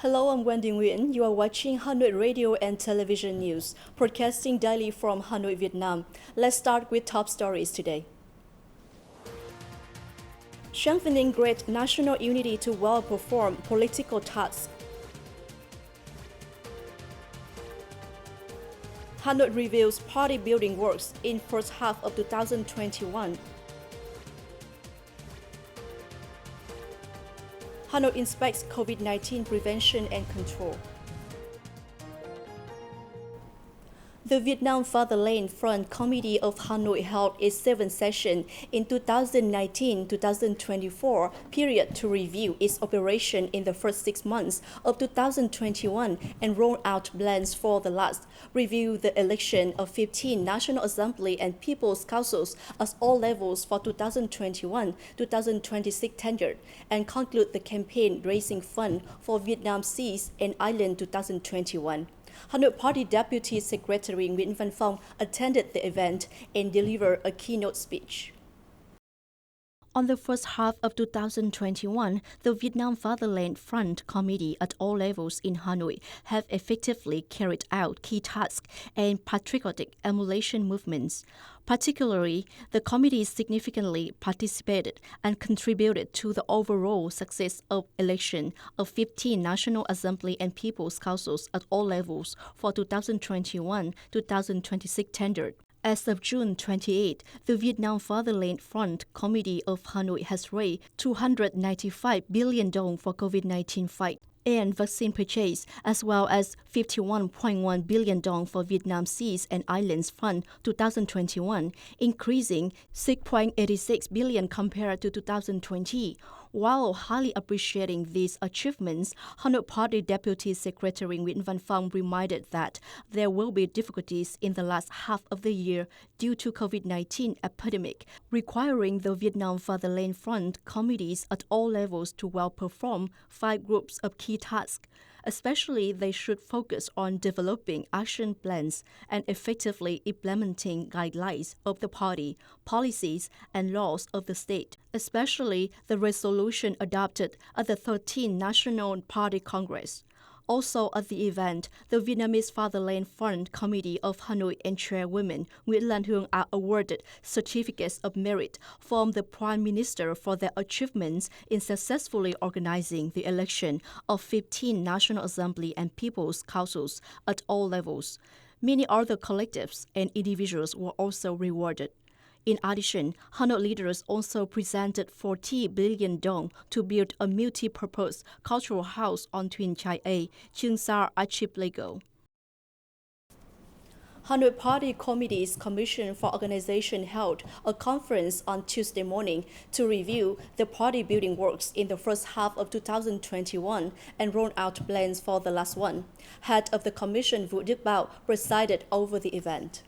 Hello, I'm Wendy Nguyen. You are watching Hanoi Radio and Television News, broadcasting daily from Hanoi, Vietnam. Let's start with top stories today. Strengthening great national unity to well perform political tasks. Hanoi reviews party building works in first half of 2021. Hanoi inspects COVID-19 prevention and control. The Vietnam Fatherland Front Committee of Hanoi held its seventh session in 2019-2024 period to review its operation in the first 6 months of 2021 and roll out plans for the last, review the election of 15 National Assembly and People's Councils at all levels for 2021-2026 tenure, and conclude the campaign raising fund for Vietnam Seas and Island 2021. Hanoi Party Deputy Secretary Nguyễn Văn Phong attended the event and delivered a keynote speech. On the first half of 2021, the Vietnam Fatherland Front Committee at all levels in Hanoi have effectively carried out key tasks and patriotic emulation movements. Particularly, the committee significantly participated and contributed to the overall success of election of 15 National Assembly and People's Councils at all levels for 2021-2026 tenure. As of June 28, the Vietnam Fatherland Front Committee of Hanoi has raised 295 billion dong for COVID-19 fight and vaccine purchase, as well as 51.1 billion dong for Vietnam Seas and Islands Fund 2021, increasing 6.86 billion compared to 2020. While highly appreciating these achievements, Hanoi Party Deputy Secretary Nguyễn Văn Phong reminded that there will be difficulties in the last half of the year due to COVID-19 epidemic, requiring the Vietnam Fatherland Front committees at all levels to well perform 5 groups of key tasks. Especially, they should focus on developing action plans and effectively implementing guidelines of the party, policies, and laws of the state, especially the resolution adopted at the 13th National Party Congress. Also at the event, the Vietnamese Fatherland Front Committee of Hanoi and Chairwoman Nguyễn Lan Hương are awarded certificates of merit from the Prime Minister for their achievements in successfully organizing the election of 15 National Assembly and People's Councils at all levels. Many other collectives and individuals were also rewarded. In addition, Hanoi leaders also presented 40 billion dong to build a multi-purpose cultural house on Thuyền Chai A, Cheung Sa Archipelago. Hanoi Party Committee's Commission for Organization held a conference on Tuesday morning to review the party building works in the first half of 2021 and roll out plans for the last one. Head of the Commission, Vũ Đức Bảo, presided over the event.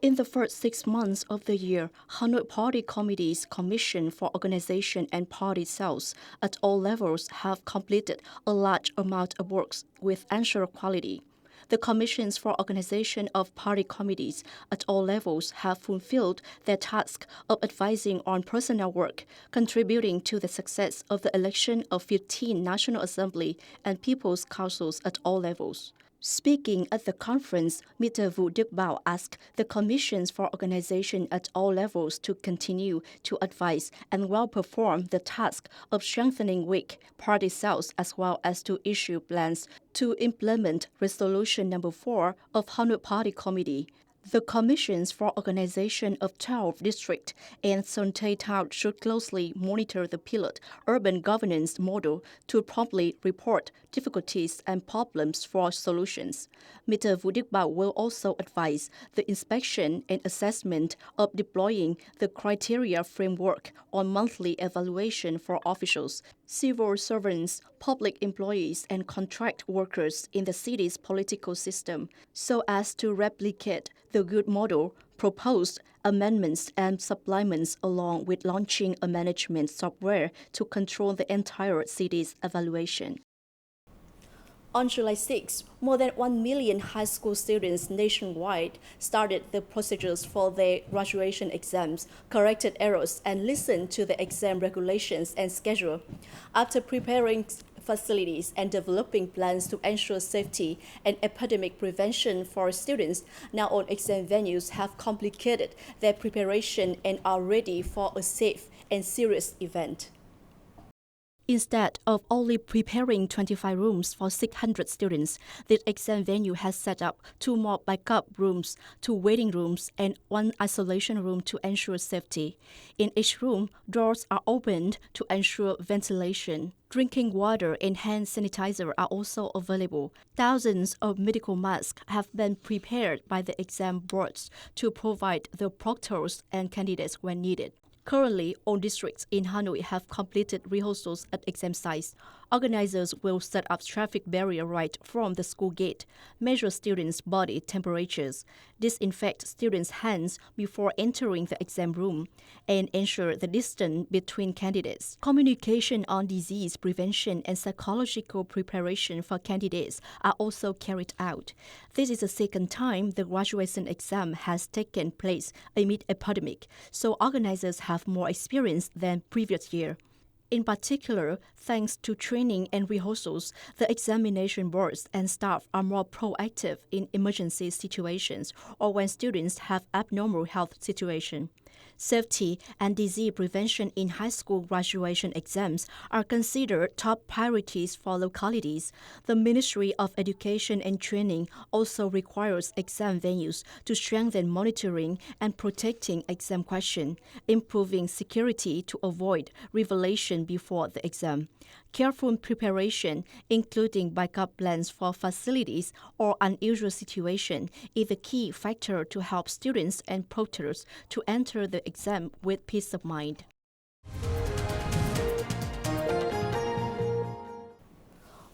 In the first 6 months of the year, Hanoi Party Committee's Commission for Organization and Party Cells at all levels have completed a large amount of works with ensured quality. The commissions for organization of party committees at all levels have fulfilled their task of advising on personnel work, contributing to the success of the election of 15 National Assembly and People's Councils at all levels. Speaking at the conference, Mr. Vũ Đức Bảo asked the commissions for organization at all levels to continue to advise and well perform the task of strengthening weak party cells, as well as to issue plans to implement Resolution Number 4 of Hanoi Party Committee. The commissions for organization of 12 districts and Son Tay Town should closely monitor the pilot urban governance model to promptly report difficulties and problems for solutions. Mr. Vũ Đức Bảo will also advise the inspection and assessment of deploying the criteria framework on monthly evaluation for officials, civil servants, public employees, and contract workers in the city's political system, so as to replicate the good model, proposed amendments and supplements, along with launching a management software to control the entire city's evaluation. On July 6, more than 1 million high school students nationwide started the procedures for their graduation exams, corrected errors, and listened to the exam regulations and schedule. After preparing facilities and developing plans to ensure safety and epidemic prevention for students now on exam venues have completed their preparation and are ready for a safe and serious event. Instead of only preparing 25 rooms for 600 students, the exam venue has set up 2 more backup rooms, 2 waiting rooms, and 1 isolation room to ensure safety. In each room, doors are opened to ensure ventilation. Drinking water and hand sanitizer are also available. Thousands of medical masks have been prepared by the exam boards to provide the proctors and candidates when needed. Currently, all districts in Hanoi have completed rehearsals at exam sites. Organizers will set up traffic barrier right from the school gate, measure students' body temperatures, disinfect students' hands before entering the exam room, and ensure the distance between candidates. Communication on disease prevention and psychological preparation for candidates are also carried out. This is the second time the graduation exam has taken place amid epidemic, so organizers have more experience than previous year. In particular, thanks to training and rehearsals, the examination boards and staff are more proactive in emergency situations or when students have abnormal health situations. Safety and disease prevention in high school graduation exams are considered top priorities for localities. The Ministry of Education and Training also requires exam venues to strengthen monitoring and protecting exam questions, improving security to avoid revelation before the exam. Careful preparation, including backup plans for facilities or unusual situations, is the key factor to help students and proctors to enter the exam with peace of mind.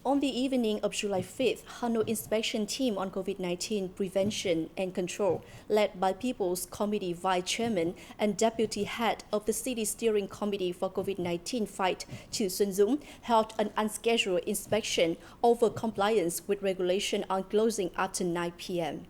On the evening of July 5th, Hanoi Inspection Team on COVID-19 Prevention and Control, led by People's Committee Vice Chairman and Deputy Head of the City Steering Committee for COVID-19 Fight, Chu Sun-Dung, held an unscheduled inspection over compliance with regulation on closing after 9 p.m.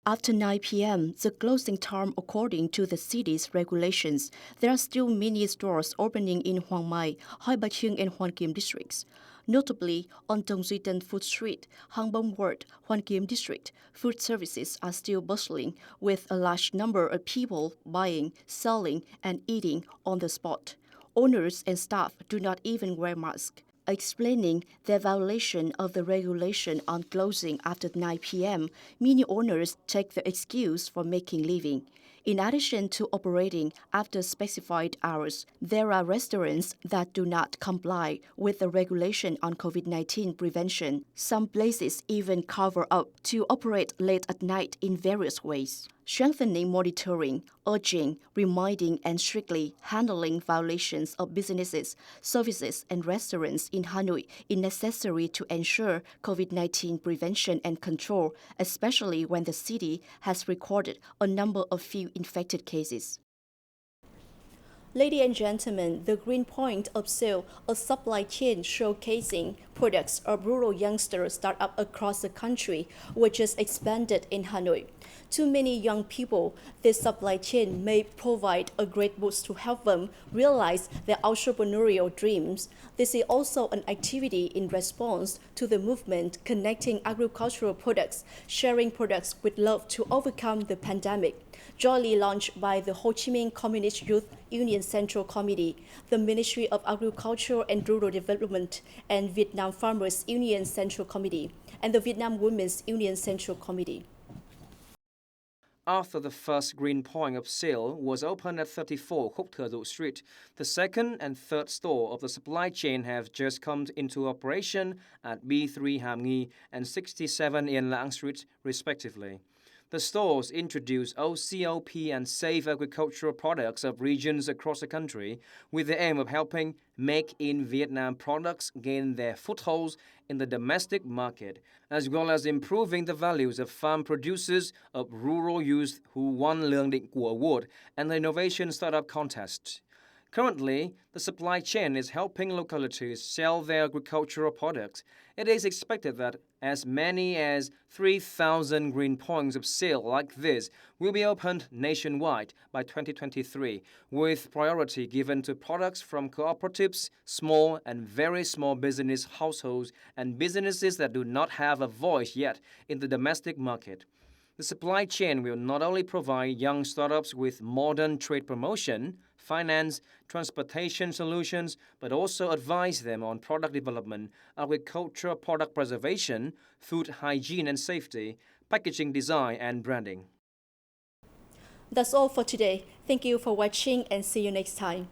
After 9 p.m., the closing time according to the city's regulations, there are still many stores opening in Hoàng Mai, Hai Ba Trung and Hoan Kiem districts. Notably, on Dong Duy Tân Food Street, Hang Bom Ward, Hoan Kiem district, food services are still bustling with a large number of people buying, selling, and eating on the spot. Owners and staff do not even wear masks. Explaining their violation of the regulation on closing after 9 p.m., many owners take the excuse for making living. In addition to operating after specified hours, there are restaurants that do not comply with the regulation on COVID-19 prevention. Some places even cover up to operate late at night in various ways. Strengthening monitoring, urging, reminding, and strictly handling violations of businesses, services, and restaurants in Hanoi is necessary to ensure COVID-19 prevention and control, especially when the city has recorded a number of few infected cases. Ladies and gentlemen, the Green Point of Sale, a supply chain showcasing products of rural youngster startup across the country, was just expanded in Hanoi. To many young people, this supply chain may provide a great boost to help them realize their entrepreneurial dreams. This is also an activity in response to the movement connecting agricultural products, sharing products with love to overcome the pandemic. Jointly launched by the Ho Chi Minh Communist Youth Union Central Committee, the Ministry of Agriculture and Rural Development, and Vietnam Farmers Union Central Committee, and the Vietnam Women's Union Central Committee. After the first Green Point of Sale was opened at 34 Khúc Thừa Dụ Street, the second and third store of the supply chain have just come into operation at B3 Hàm Nghi and 67 Yên Lãng Street, respectively. The stores introduce OCOP and safe agricultural products of regions across the country with the aim of helping Make in Vietnam products gain their footholds in the domestic market, as well as improving the values of farm producers of rural youth who won Lương Định Của Award and the Innovation Startup Contest. Currently, the supply chain is helping localities sell their agricultural products. It is expected that as many as 3,000 green points of sale like this will be opened nationwide by 2023, with priority given to products from cooperatives, small and very small business households, and businesses that do not have a voice yet in the domestic market. The supply chain will not only provide young startups with modern trade promotion, finance, transportation solutions, but also advise them on product development, agricultural product preservation, food hygiene and safety, packaging design, and branding. That's all for today. Thank you for watching and see you next time.